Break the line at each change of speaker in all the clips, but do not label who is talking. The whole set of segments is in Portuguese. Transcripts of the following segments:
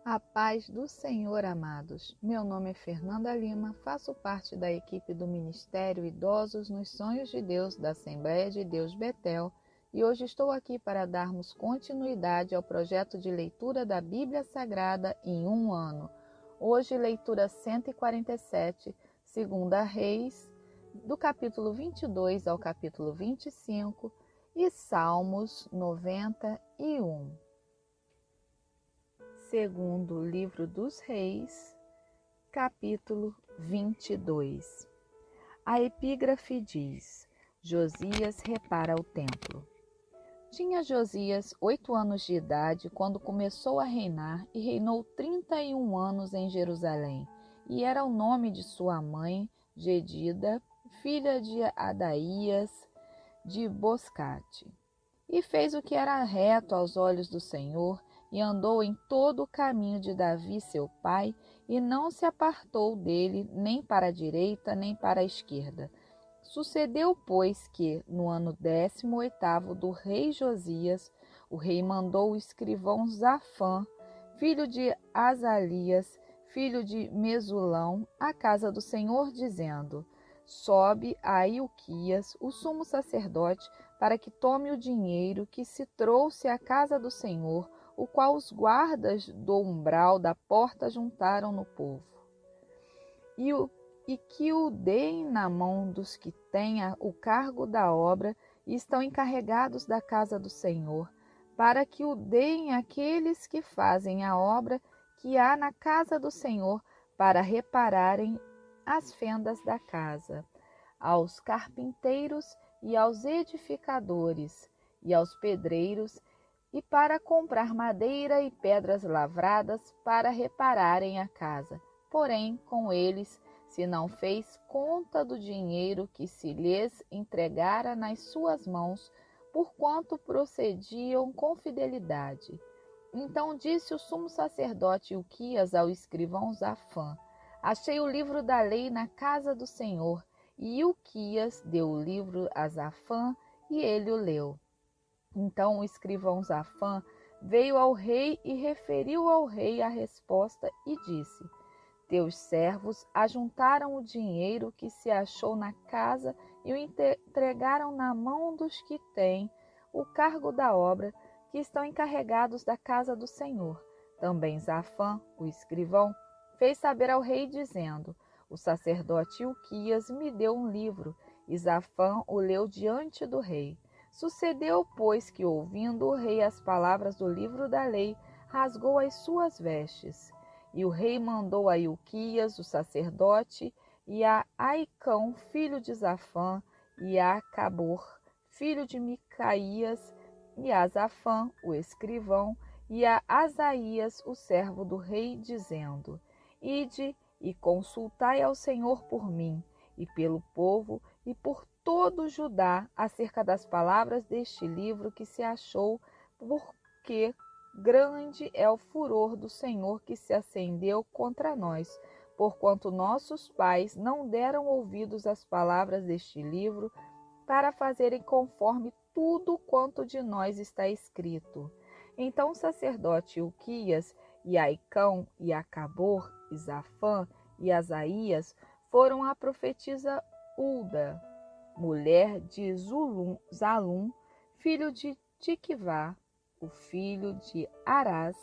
A paz do Senhor, amados. Meu nome é Fernanda Lima, faço parte da equipe do Ministério Idosos nos Sonhos de Deus da Assembleia de Deus Betel e hoje estou aqui para darmos continuidade ao projeto de leitura da Bíblia Sagrada em um ano. Hoje, leitura 147, 2 Reis, do capítulo 22 ao capítulo 25 e Salmos 91. Segundo livro dos Reis, capítulo 22. A epígrafe diz: Josias repara o templo. Tinha Josias 8 anos de idade quando começou a reinar e reinou 31 anos em Jerusalém. E era o nome de sua mãe, Jedida, filha de Adaías de Boscate. E fez o que era reto aos olhos do Senhor, e andou em todo o caminho de Davi seu pai, e não se apartou dele nem para a direita nem para a esquerda. Sucedeu, pois, que, no ano 18º do rei Josias, o rei mandou o escrivão Zafã, filho de Azalias, filho de Mesulão, à casa do Senhor, dizendo: Sobe a Ilquias, o sumo sacerdote, para que tome o dinheiro que se trouxe à casa do Senhor, o qual os guardas do umbral da porta juntaram no povo. E que o deem na mão dos que têm o cargo da obra e estão encarregados da casa do Senhor, para que o deem àqueles que fazem a obra que há na casa do Senhor, para repararem as fendas da casa, aos carpinteiros e aos edificadores, e aos pedreiros, e para comprar madeira e pedras lavradas para repararem a casa. Porém, com eles se não fez conta do dinheiro que se lhes entregara nas suas mãos, porquanto procediam com fidelidade. Então disse o sumo sacerdote Ilquias ao escrivão Zafã: Achei o livro da lei na casa do Senhor. E Ilquias deu o livro a Zafã, e ele o leu. Então o escrivão Zafã veio ao rei e referiu ao rei a resposta e disse: Teus servos ajuntaram o dinheiro que se achou na casa e o entregaram na mão dos que têm o cargo da obra, que estão encarregados da casa do Senhor. Também Zafã, o escrivão, fez saber ao rei, dizendo: O sacerdote Ilquias me deu um livro, e Zafã o leu diante do rei. Sucedeu, pois, que, ouvindo o rei as palavras do livro da lei, rasgou as suas vestes. E o rei mandou a Ilquias, o sacerdote, e a Aicão, filho de Zafã, e a Acabor, filho de Micaías, e a Zafã, o escrivão, e a Asaías, o servo do rei, dizendo: Ide e consultai ao Senhor por mim, e pelo povo, e por todo Judá, acerca das palavras deste livro que se achou, porque grande é o furor do Senhor que se acendeu contra nós, porquanto nossos pais não deram ouvidos às palavras deste livro, para fazerem conforme tudo quanto de nós está escrito. Então o sacerdote Ilquias, e Aicão, e Acabor, e Zafã, e Asaías foram à profetisa Ulda, mulher de Zalum, filho de Tiquivá, o filho de Arás,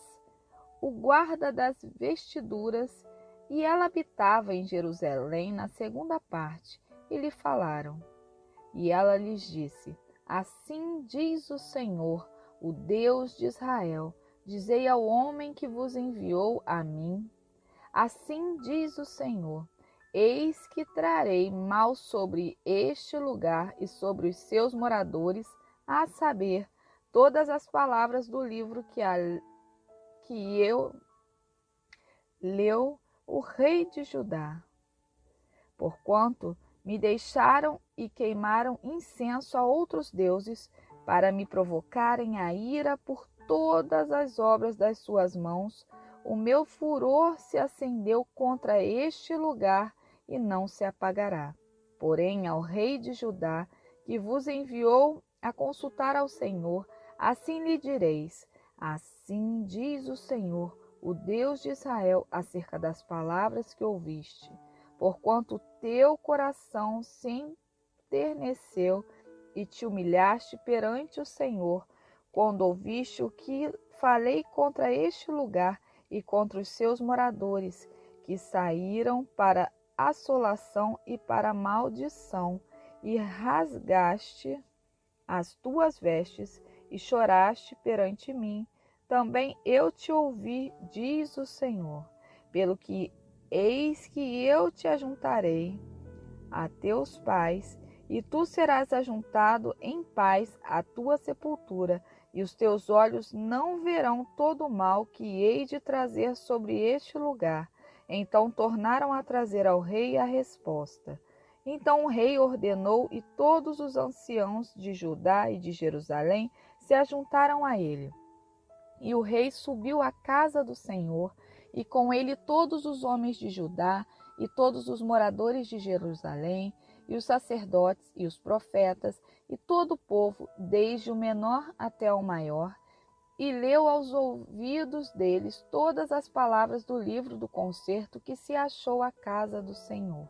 o guarda das vestiduras, e ela habitava em Jerusalém na segunda parte, e lhe falaram. E ela lhes disse: Assim diz o Senhor, o Deus de Israel, dizei ao homem que vos enviou a mim: Assim diz o Senhor, eis que trarei mal sobre este lugar e sobre os seus moradores, a saber, todas as palavras do livro que eu leu o rei de Judá. Porquanto me deixaram e queimaram incenso a outros deuses, para me provocarem a ira por todas as obras das suas mãos, o meu furor se acendeu contra este lugar e não se apagará. Porém, ao rei de Judá, que vos enviou a consultar ao Senhor, assim lhe direis: Assim diz o Senhor, o Deus de Israel, acerca das palavras que ouviste, porquanto teu coração se enterneceu e te humilhaste perante o Senhor, quando ouviste o que falei contra este lugar e contra os seus moradores, que saíram para assolação e para maldição, e rasgaste as tuas vestes e choraste perante mim. Também eu te ouvi, diz o Senhor, pelo que eis que eu te ajuntarei a teus pais, e tu serás ajuntado em paz à tua sepultura, e os teus olhos não verão todo o mal que hei de trazer sobre este lugar. Então tornaram a trazer ao rei a resposta. Então o rei ordenou, e todos os anciãos de Judá e de Jerusalém se ajuntaram a ele. E o rei subiu à casa do Senhor, e com ele todos os homens de Judá, e todos os moradores de Jerusalém, e os sacerdotes e os profetas, e todo o povo, desde o menor até o maior, e leu aos ouvidos deles todas as palavras do livro do concerto que se achou à casa do Senhor.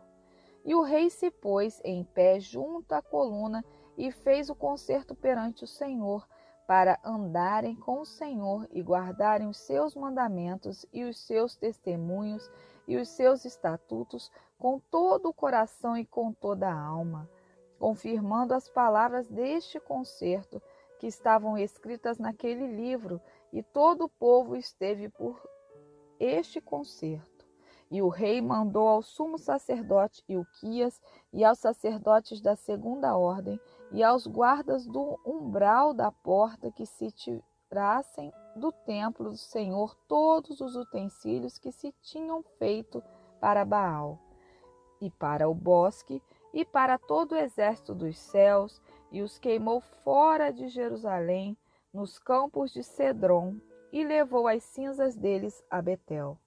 E o rei se pôs em pé junto à coluna e fez o concerto perante o Senhor, para andarem com o Senhor e guardarem os seus mandamentos e os seus testemunhos e os seus estatutos com todo o coração e com toda a alma, confirmando as palavras deste concerto que estavam escritas naquele livro, e todo o povo esteve por este concerto. E o rei mandou ao sumo sacerdote Ilquias e aos sacerdotes da segunda ordem e aos guardas do umbral da porta que se tirassem do templo do Senhor todos os utensílios que se tinham feito para Baal, e para o bosque, e para todo o exército dos céus, e os queimou fora de Jerusalém, nos campos de Cedron, e levou as cinzas deles a Betel.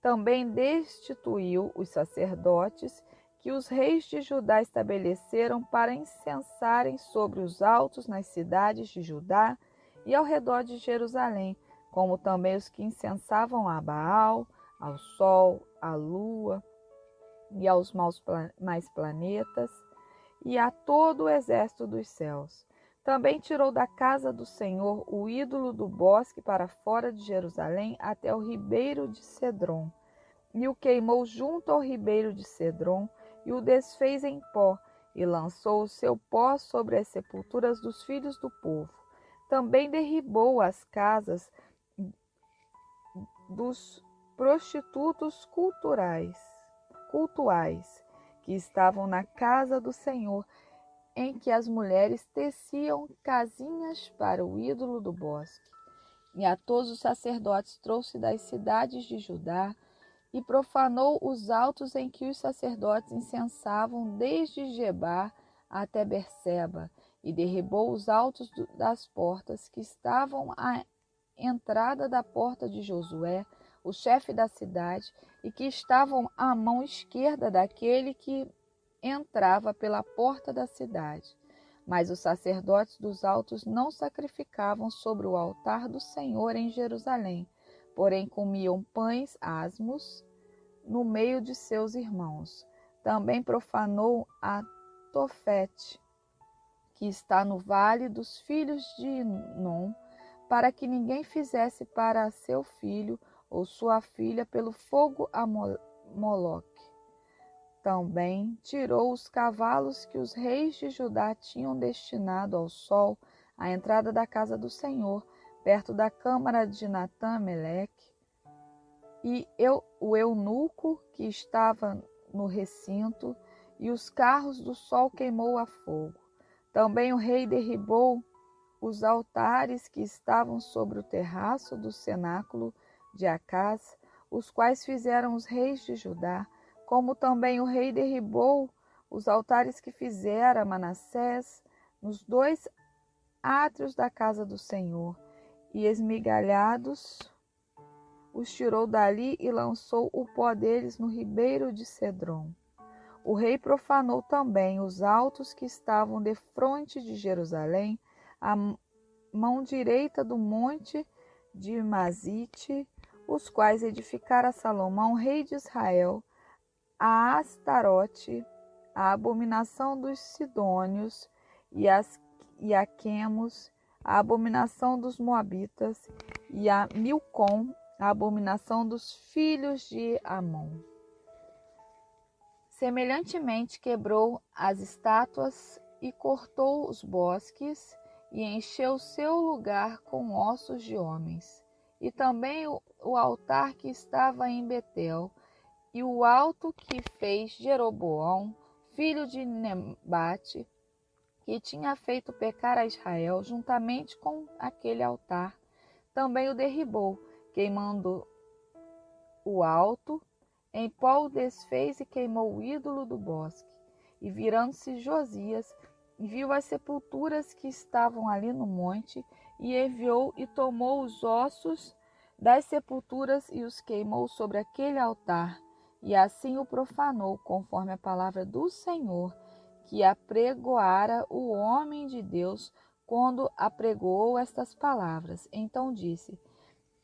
Também destituiu os sacerdotes que os reis de Judá estabeleceram para incensarem sobre os altos nas cidades de Judá e ao redor de Jerusalém, como também os que incensavam a Baal, ao sol, à lua e aos mais planetas, e a todo o exército dos céus. Também tirou da casa do Senhor o ídolo do bosque para fora de Jerusalém até o ribeiro de Cedron, e o queimou junto ao ribeiro de Cedron, e o desfez em pó, e lançou o seu pó sobre as sepulturas dos filhos do povo. Também derribou as casas dos prostitutos cultuais, que estavam na casa do Senhor, em que as mulheres teciam casinhas para o ídolo do bosque. E a todos os sacerdotes trouxe das cidades de Judá, e profanou os altos em que os sacerdotes incensavam desde Gebar até Berseba, e derribou os altos das portas que estavam à entrada da porta de Josué, o chefe da cidade, e que estavam à mão esquerda daquele que entrava pela porta da cidade. Mas os sacerdotes dos altos não sacrificavam sobre o altar do Senhor em Jerusalém, porém comiam pães asmos no meio de seus irmãos. Também profanou a Tofete, que está no vale dos filhos de Inom, para que ninguém fizesse para seu filho ou sua filha pelo fogo a Moloque. Também tirou os cavalos que os reis de Judá tinham destinado ao sol à entrada da casa do Senhor, perto da câmara de Natã-Meleque, e o eunuco que estava no recinto, e os carros do sol queimou a fogo. Também o rei derribou os altares que estavam sobre o terraço do cenáculo de Acaz, os quais fizeram os reis de Judá, como também o rei derribou os altares que fizera Manassés nos 2 átrios da casa do Senhor, e esmigalhados os tirou dali e lançou o pó deles no ribeiro de Cedron. O rei profanou também os altos que estavam defronte de Jerusalém, à mão direita do monte de Mazite, os quais edificara Salomão, rei de Israel, a Astarote, a abominação dos sidônios e a Quemos, a abominação dos moabitas, e a Milcom, a abominação dos filhos de Amon. Semelhantemente quebrou as estátuas e cortou os bosques, e encheu seu lugar com ossos de homens. E também o altar que estava em Betel, e o alto que fez Jeroboão, filho de Nebate, que tinha feito pecar a Israel, juntamente com aquele altar, também o derribou, queimando o alto, em pó o desfez e queimou o ídolo do bosque. E virando-se Josias, viu as sepulturas que estavam ali no monte, e enviou e tomou os ossos das sepulturas e os queimou sobre aquele altar, e assim o profanou, conforme a palavra do Senhor, que apregoara o homem de Deus quando apregoou estas palavras. Então disse: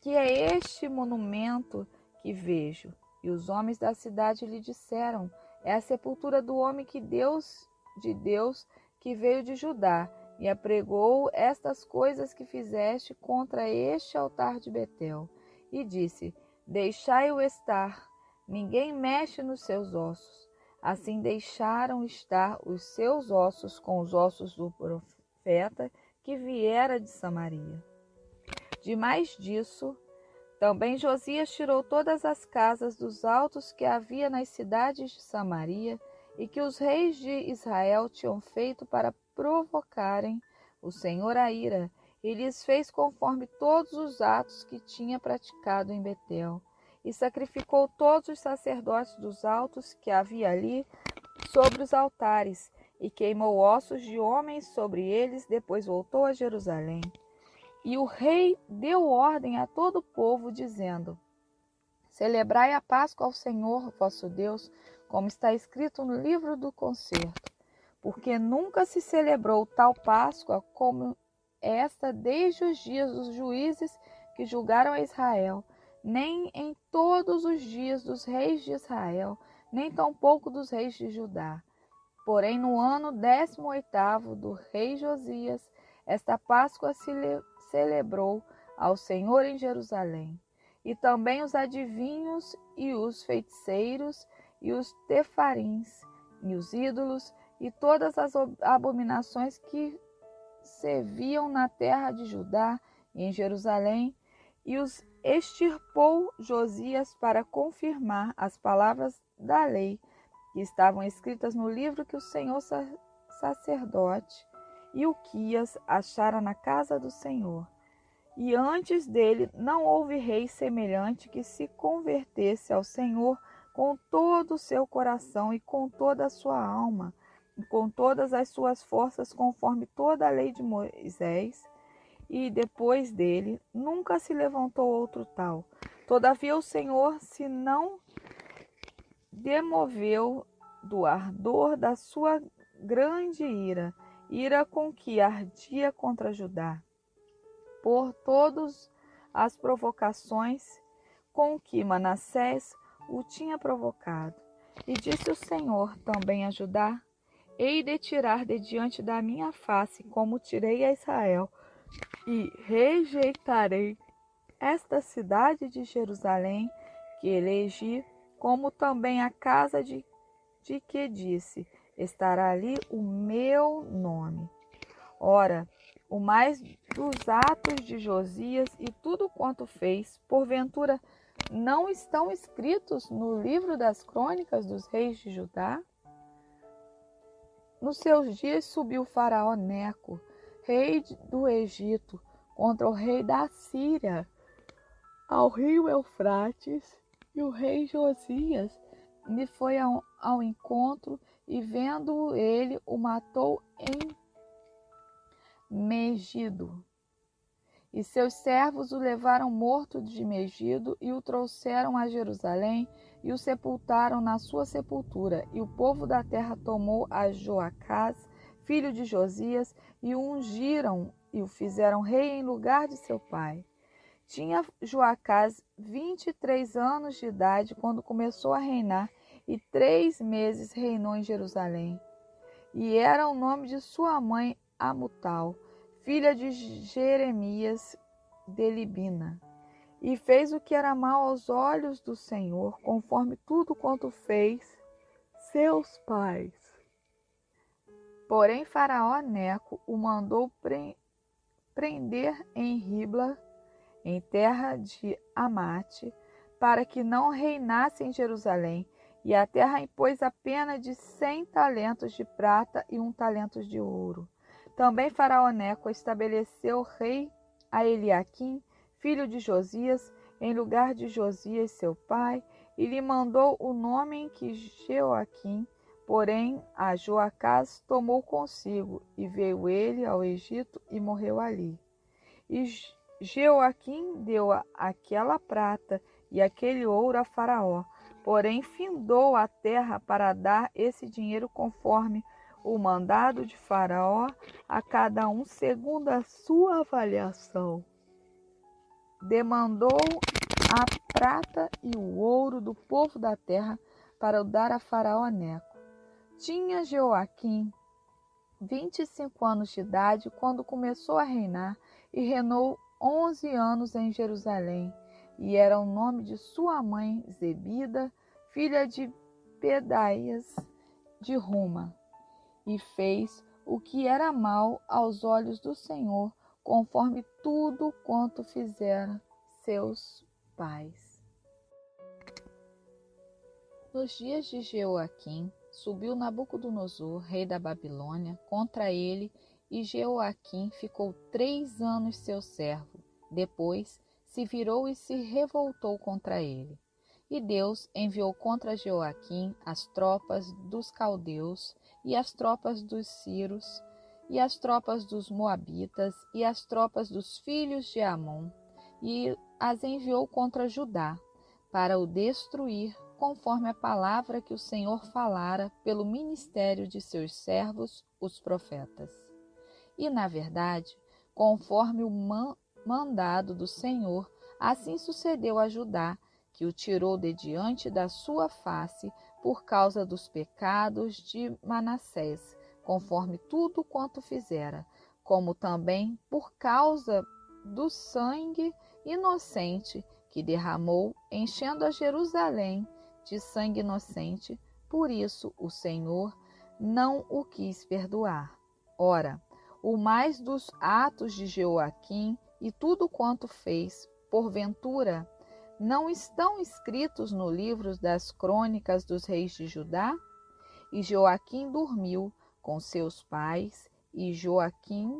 que é este monumento que vejo? E os homens da cidade lhe disseram: é a sepultura do homem de Deus que veio de Judá, e apregou estas coisas que fizeste contra este altar de Betel. E disse: deixai-o estar, ninguém mexe nos seus ossos. Assim deixaram estar os seus ossos com os ossos do profeta que viera de Samaria. Demais disso, também Josias tirou todas as casas dos altos que havia nas cidades de Samaria e que os reis de Israel tinham feito para provocarem o Senhor a ira, e lhes fez conforme todos os atos que tinha praticado em Betel, e sacrificou todos os sacerdotes dos altos que havia ali sobre os altares, e queimou ossos de homens sobre eles. Depois voltou a Jerusalém. E o rei deu ordem a todo o povo, dizendo: celebrai a Páscoa ao Senhor vosso Deus, como está escrito no livro do concerto, porque nunca se celebrou tal Páscoa como esta desde os dias dos juízes que julgaram a Israel, nem em todos os dias dos reis de Israel, nem tampouco dos reis de Judá. Porém, no ano 18º do rei Josias, esta Páscoa se celebrou ao Senhor em Jerusalém. E também os adivinhos e os feiticeiros e os tefarins e os ídolos e todas as abominações que se viam na terra de Judá e em Jerusalém, e os extirpou Josias para confirmar as palavras da lei que estavam escritas no livro que o Senhor sacerdote e Uquias achara na casa do Senhor. E antes dele não houve rei semelhante que se convertesse ao Senhor com todo o seu coração e com toda a sua alma, e com todas as suas forças, conforme toda a lei de Moisés. E depois dele nunca se levantou outro tal. Todavia o Senhor se não demoveu do ardor da sua grande ira com que ardia contra Judá, por todas as provocações com que Manassés o tinha provocado. E disse o Senhor também a Judá: hei de tirar de diante da minha face, como tirei a Israel, e rejeitarei esta cidade de Jerusalém que elegi, como também a casa de que disse: estará ali o meu nome. Ora, o mais dos atos de Josias e tudo quanto fez, porventura, não estão escritos no livro das crônicas dos reis de Judá? Nos seus dias subiu o faraó Neco, rei do Egito, contra o rei da Síria, ao rio Eufrates, e o rei Josias lhe foi ao encontro, e vendo ele, o matou em Megido. E seus servos o levaram morto de Megido, e o trouxeram a Jerusalém, e o sepultaram na sua sepultura. E o povo da terra tomou a Joacás, filho de Josias, e o ungiram, e o fizeram rei em lugar de seu pai. Tinha Joacás 23 anos de idade quando começou a reinar, e 3 meses reinou em Jerusalém. E era o nome de sua mãe Amutal, filha de Jeremias de Libina. E fez o que era mal aos olhos do Senhor, conforme tudo quanto fez seus pais. Porém, Faraó Neco o mandou prender em Ribla, em terra de Amate, para que não reinasse em Jerusalém, e a terra impôs a pena de 100 talentos de prata e 1 talento de ouro. Também Faraó Neco estabeleceu rei a Eliaquim, filho de Josias, em lugar de Josias seu pai, e lhe mandou o nome em que Jeoaquim, porém a Joacás tomou consigo, e veio ele ao Egito e morreu ali. E Jeoaquim deu aquela prata e aquele ouro a Faraó, porém findou a terra para dar esse dinheiro conforme o mandado de Faraó, a cada um segundo a sua avaliação. Demandou a prata e o ouro do povo da terra para o dar a Faraó Neco. Tinha Jeoaquim 25 anos de idade quando começou a reinar, e reinou 11 anos em Jerusalém, e era o nome de sua mãe Zebida, filha de Pedaias de Ruma, e fez o que era mal aos olhos do Senhor, conforme tudo quanto fizeram seus pais. Nos dias de Jeoaquim, subiu Nabucodonosor, rei da Babilônia, contra ele, e Jeoaquim ficou 3 anos seu servo. Depois se virou e se revoltou contra ele. E Deus enviou contra Jeoaquim as tropas dos caldeus, e as tropas dos sírios, e as tropas dos moabitas, e as tropas dos filhos de Amon, e as enviou contra Judá, para o destruir, conforme a palavra que o Senhor falara pelo ministério de seus servos, os profetas. E, na verdade, conforme o mandado do Senhor, assim sucedeu a Judá, que o tirou de diante da sua face por causa dos pecados de Manassés, conforme tudo quanto fizera, como também por causa do sangue inocente que derramou, enchendo a Jerusalém de sangue inocente. Por isso o Senhor não o quis perdoar. Ora, o mais dos atos de Jeoaquim e tudo quanto fez, porventura, não estão escritos no livro das crônicas dos reis de Judá? E Joaquim dormiu com seus pais, e Joaquim,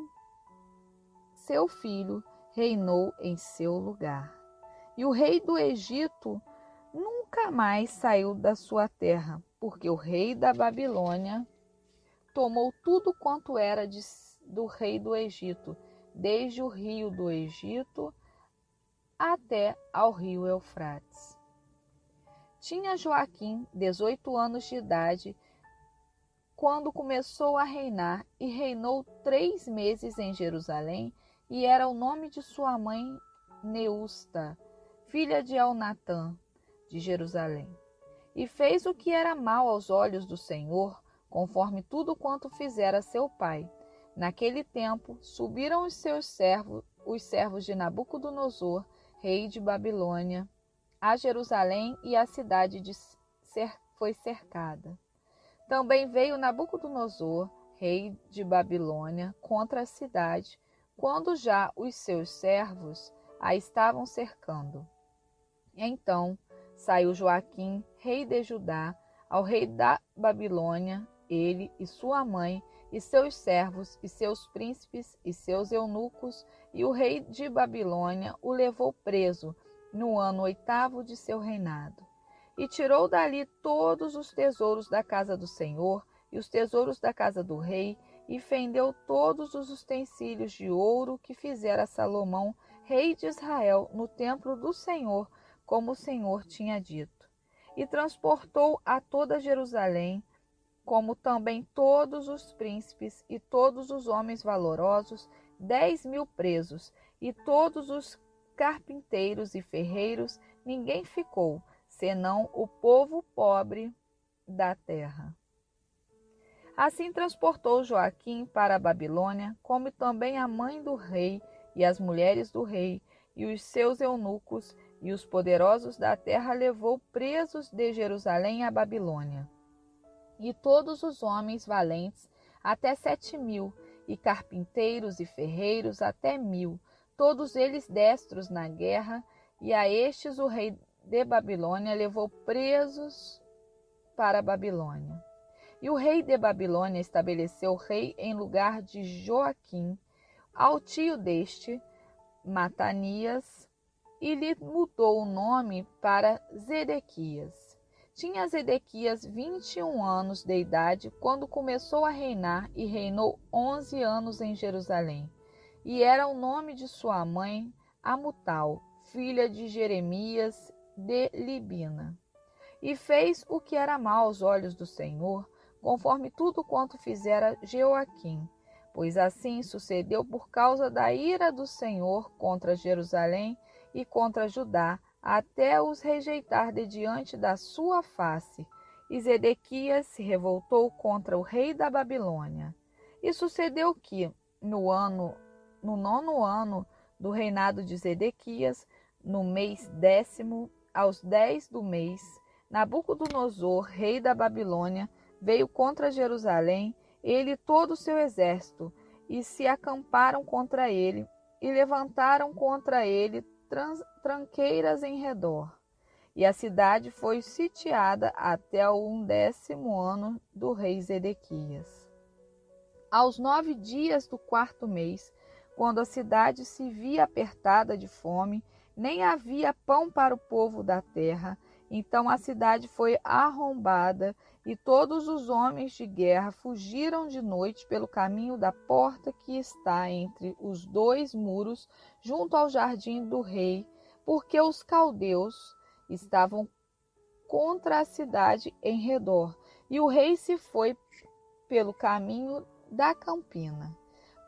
seu filho, reinou em seu lugar. E o rei do Egito nunca mais saiu da sua terra, porque o rei da Babilônia tomou tudo quanto era do rei do Egito, desde o rio do Egito até ao rio Eufrates. Tinha Joaquim 18 anos de idade quando começou a reinar, e reinou 3 meses em Jerusalém, e era o nome de sua mãe Neusta, filha de Elnatã, de Jerusalém. E fez o que era mal aos olhos do Senhor, conforme tudo quanto fizera seu pai. Naquele tempo subiram os servos de Nabucodonosor, rei de Babilônia, a Jerusalém, e a cidade foi cercada. Também veio Nabucodonosor, rei de Babilônia, contra a cidade, quando já os seus servos a estavam cercando. Então saiu Joaquim, rei de Judá, ao rei da Babilônia, ele e sua mãe, e seus servos, e seus príncipes, e seus eunucos, e o rei de Babilônia o levou preso no ano 8º de seu reinado. E tirou dali todos os tesouros da casa do Senhor, e os tesouros da casa do rei, e fendeu todos os utensílios de ouro que fizera Salomão, rei de Israel, no templo do Senhor, como o Senhor tinha dito. E transportou a toda Jerusalém, como também todos os príncipes e todos os homens valorosos, 10.000 presos, e todos os carpinteiros e ferreiros ninguém ficou, senão o povo pobre da terra. Assim transportou Joaquim para a Babilônia, como também a mãe do rei e as mulheres do rei, e os seus eunucos, e os poderosos da terra levou presos de Jerusalém à Babilônia. E todos os homens valentes, até 7.000, e carpinteiros e ferreiros até 1.000, todos eles destros na guerra, e a estes o rei de Babilônia levou presos para a Babilônia. E o rei de Babilônia estabeleceu rei em lugar de Joaquim, ao tio deste, Matanias, e lhe mudou o nome para Zedequias. Tinha Zedequias 21 anos de idade quando começou a reinar e reinou 11 anos em Jerusalém. E era o nome de sua mãe Amutal, filha de Jeremias de Libina. E fez o que era mal aos olhos do Senhor, conforme tudo quanto fizera Joaquim. Pois assim sucedeu por causa da ira do Senhor contra Jerusalém e contra Judá, até os rejeitar de diante da sua face. E Zedequias se revoltou contra o rei da Babilônia. E sucedeu que, no 9º ano do reinado de Zedequias, no mês 10º, aos 10 do mês, Nabucodonosor, rei da Babilônia, veio contra Jerusalém, ele e todo o seu exército, e se acamparam contra ele, e levantaram contra ele tranqueiras em redor. E a cidade foi sitiada até o 11º ano do rei Zedequias. Aos 9 dias do 4º mês, quando a cidade se via apertada de fome, nem havia pão para o povo da terra, então a cidade foi arrombada, e todos os homens de guerra fugiram de noite pelo caminho da porta que está entre os 2 muros, junto ao jardim do rei, porque os caldeus estavam contra a cidade em redor, e o rei se foi pelo caminho da campina.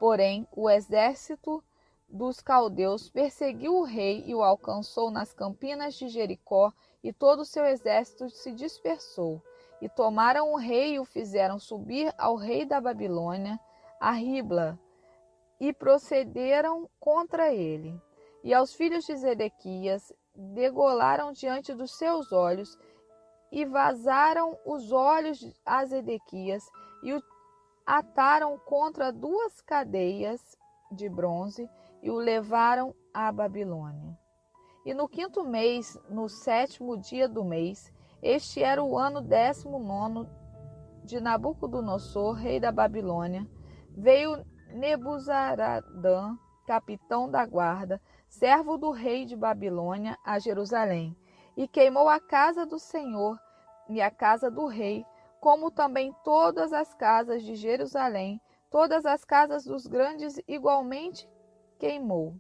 Porém, o exército dos caldeus perseguiu o rei e o alcançou nas campinas de Jericó, e todo o seu exército se dispersou. E tomaram o rei e o fizeram subir ao rei da Babilônia, a Ribla, e procederam contra ele. E aos filhos de Zedequias degolaram diante dos seus olhos, e vazaram os olhos a Zedequias, e o ataram contra 2 cadeias de bronze, e o levaram à Babilônia. E no 5º mês, no 7º dia do mês, este era o ano 19º de Nabucodonosor, rei da Babilônia, veio Nebuzaradã, capitão da guarda, servo do rei de Babilônia, a Jerusalém, e queimou a casa do Senhor e a casa do rei, como também todas as casas de Jerusalém, todas as casas dos grandes igualmente queimou.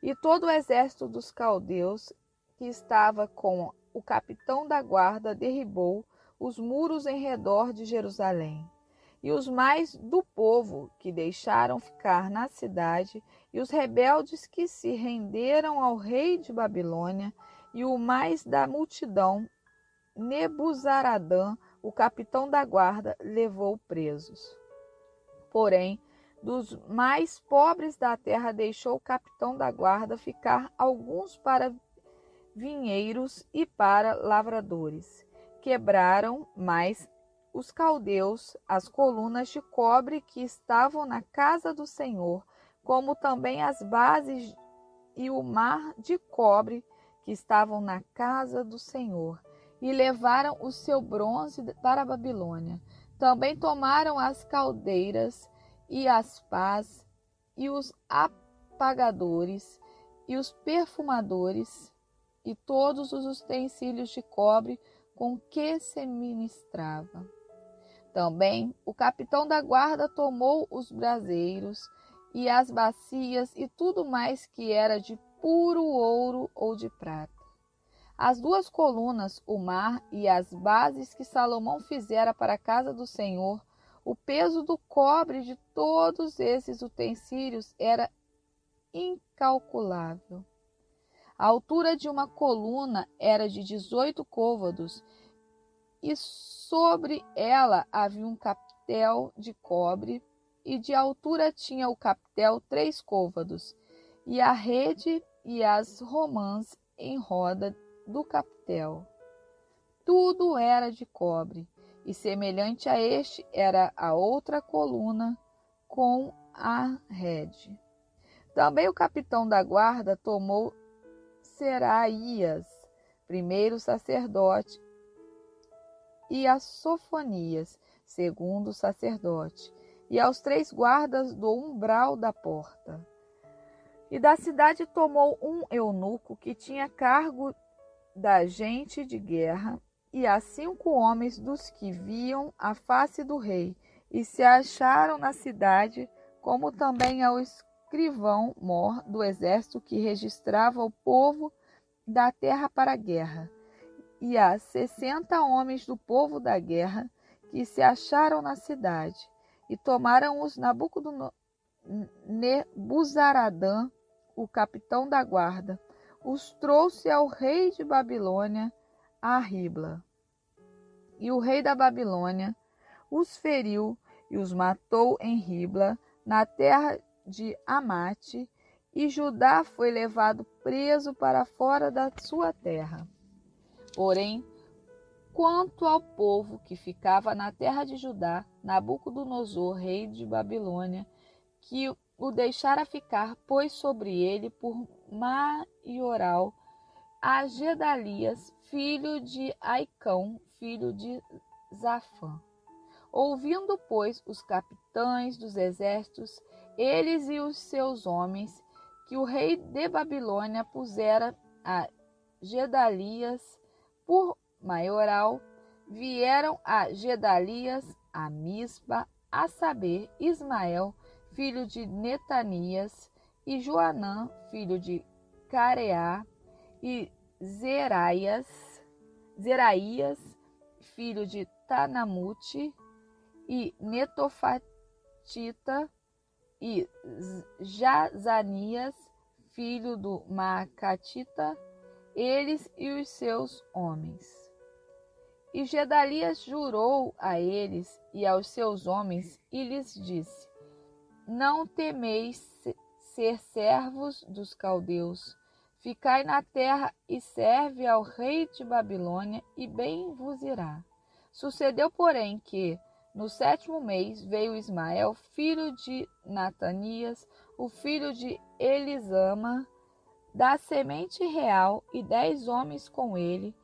E todo o exército dos caldeus que estava com o capitão da guarda derribou os muros em redor de Jerusalém. E os mais do povo que deixaram ficar na cidade, e os rebeldes que se renderam ao rei de Babilônia, e o mais da multidão, Nebuzaradã, o capitão da guarda, levou presos. Porém, dos mais pobres da terra deixou o capitão da guarda ficar alguns para vinheiros e para lavradores. Quebraram, mais os caldeus, as colunas de cobre que estavam na casa do Senhor, como também as bases e o mar de cobre que estavam na casa do Senhor, e levaram o seu bronze para a Babilônia. Também tomaram as caldeiras e as pás, e os apagadores, e os perfumadores, e todos os utensílios de cobre com que se ministrava. Também o capitão da guarda tomou os braseiros, e as bacias, e tudo mais que era de puro ouro ou de prata. As 2 colunas, o mar e as bases que Salomão fizera para a casa do Senhor, o peso do cobre de todos esses utensílios era incalculável. A altura de uma coluna era de 18 côvados, e sobre ela havia um capitel de cobre, e de altura tinha o capitel 3 côvados, e a rede e as romãs em roda do capitel. Tudo era de cobre, e semelhante a este era a outra coluna com a rede. Também o capitão da guarda tomou Seraías, primeiro sacerdote, e a Sofonias, segundo sacerdote, e aos 3 guardas do umbral da porta. E da cidade tomou um eunuco que tinha cargo da gente de guerra, e a 5 homens dos que viam a face do rei, e se acharam na cidade, como também ao escrivão-mor do exército que registrava o povo da terra para a guerra, e há 60 homens do povo da guerra que se acharam na cidade, e tomaram-os Nebuzaradã, o capitão da guarda, os trouxe ao rei de Babilônia a Ribla. E o rei da Babilônia os feriu e os matou em Ribla, na terra de Amate, e Judá foi levado preso para fora da sua terra. Porém, quanto ao povo que ficava na terra de Judá, Nabucodonosor, rei de Babilônia, que o deixara ficar, pôs sobre ele por maioral a Gedalias, filho de Aicão, filho de Zafã. Ouvindo, pois, os capitães dos exércitos, eles e os seus homens, que o rei de Babilônia pusera a Gedalias por maioral, vieram a Gedalias a Mispa, a saber, Ismael, filho de Netanias, e Joanã, filho de Careá, e Zeraías, filho de Tanamute, e Netofatita, e Jazanias, filho do Maacatita, eles e os seus homens. E Gedalias jurou a eles e aos seus homens, e lhes disse: Não temeis ser servos dos caldeus. Ficai na terra e serve ao rei de Babilônia, e bem vos irá. Sucedeu, porém, que no 7º mês veio Ismael, filho de Natanias, o filho de Elisama, da semente real, e 10 homens com ele,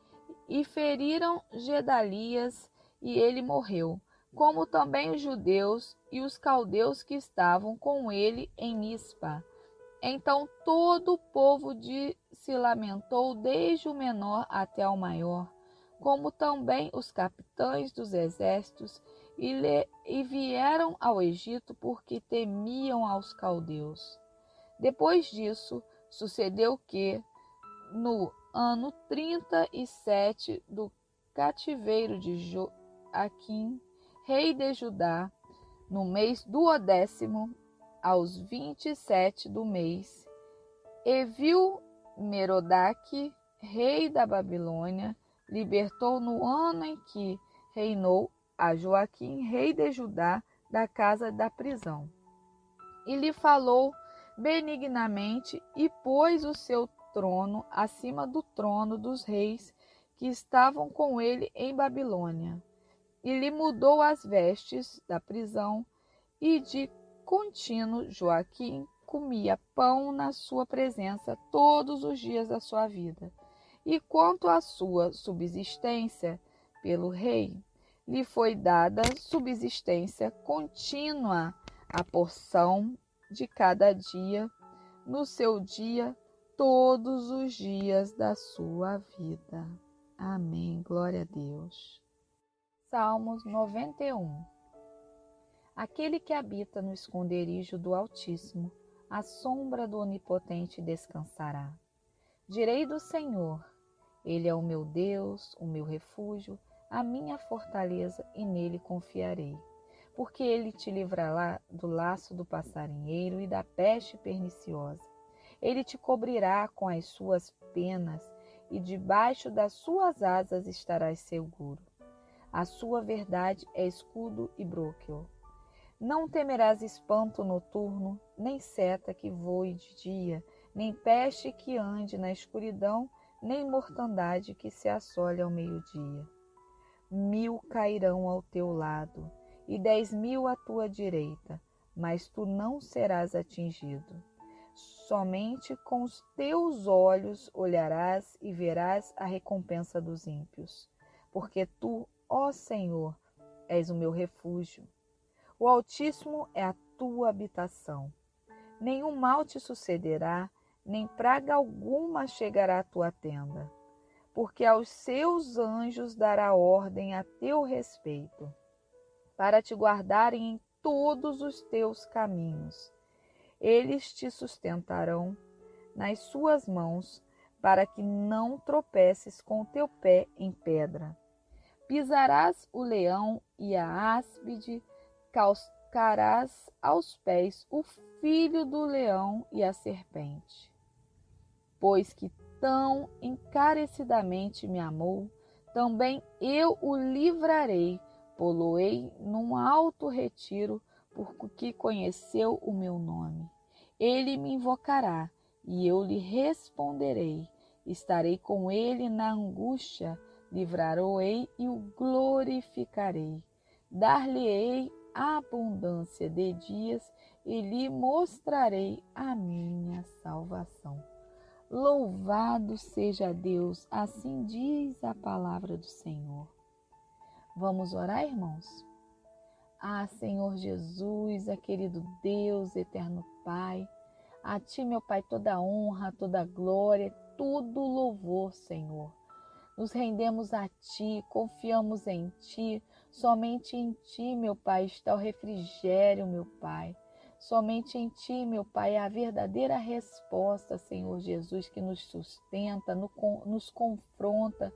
e feriram Gedalias, e ele morreu, como também os judeus e os caldeus que estavam com ele em Mispa. Então todo o povo se lamentou, desde o menor até o maior, como também os capitães dos exércitos, e vieram ao Egito, porque temiam aos caldeus. Depois disso, sucedeu que, no ano 37 do cativeiro de Joaquim, rei de Judá, no mês 12º, aos 27 do mês, Evil-Merodach, rei da Babilônia, libertou no ano em que reinou a Joaquim, rei de Judá, da casa da prisão. E lhe falou benignamente, e pôs o seu trono acima do trono dos reis que estavam com ele em Babilônia. E lhe mudou as vestes da prisão, e de contínuo Joaquim comia pão na sua presença todos os dias da sua vida. E quanto à sua subsistência pelo rei, lhe foi dada subsistência contínua, a porção de cada dia, no seu dia, todos os dias da sua vida. Amém. Glória a Deus. Salmos 91. Aquele que habita no esconderijo do Altíssimo, à sombra do Onipotente descansará. Direi do Senhor: Ele é o meu Deus, o meu refúgio, a minha fortaleza, e nele confiarei. Porque ele te livrará do laço do passarinheiro e da peste perniciosa. Ele te cobrirá com as suas penas e debaixo das suas asas estarás seguro. A sua verdade é escudo e broquel. Não temerás espanto noturno, nem seta que voe de dia, nem peste que ande na escuridão, nem mortandade que se assole ao meio-dia. 1000 cairão ao teu lado, e 10.000 à tua direita, mas tu não serás atingido. Somente com os teus olhos olharás e verás a recompensa dos ímpios. Porque tu, ó Senhor, és o meu refúgio. O Altíssimo é a tua habitação. Nenhum mal te sucederá, nem praga alguma chegará à tua tenda. Porque aos seus anjos dará ordem a teu respeito, para te guardarem em todos os teus caminhos. Eles te sustentarão nas suas mãos, para que não tropeces com o teu pé em pedra. Pisarás o leão e a áspide, calcarás aos pés o filho do leão e a serpente. Pois que tão encarecidamente me amou, também eu o livrarei, pô-lo-ei num alto retiro, porque conheceu o meu nome. Ele me invocará, e eu lhe responderei. Estarei com ele na angústia, livrá-lo-ei e o glorificarei. Dar-lhe-ei abundância de dias, e lhe mostrarei a minha salvação. Louvado seja Deus, assim diz a palavra do Senhor. Vamos orar, irmãos? Senhor Jesus, querido Deus, eterno Pai, a Ti, meu Pai, toda honra, toda glória, todo louvor, Senhor. Nos rendemos a Ti, confiamos em Ti, somente em Ti, meu Pai, está o refrigério, meu Pai. Somente em Ti, meu Pai, é a verdadeira resposta, Senhor Jesus, que nos sustenta, nos confronta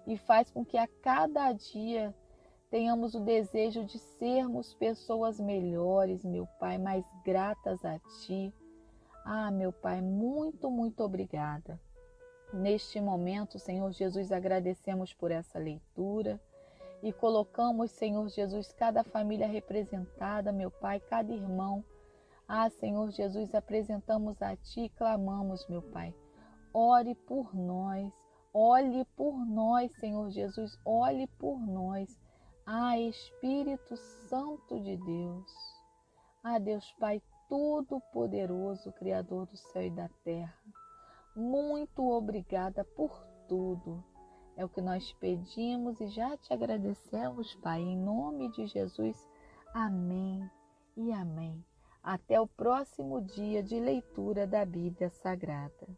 e faz com que a cada dia tenhamos o desejo de sermos pessoas melhores, meu Pai, mais gratas a Ti. Meu Pai, muito, muito obrigada. Neste momento, Senhor Jesus, agradecemos por essa leitura e colocamos, Senhor Jesus, cada família representada, meu Pai, cada irmão. Senhor Jesus, apresentamos a Ti e clamamos, meu Pai. Ore por nós, olhe por nós, Senhor Jesus, olhe por nós. Espírito Santo de Deus. Deus Pai Todo-Poderoso, Criador do céu e da terra. Muito obrigada por tudo. É o que nós pedimos e já te agradecemos, Pai, em nome de Jesus. Amém e amém. Até o próximo dia de leitura da Bíblia Sagrada.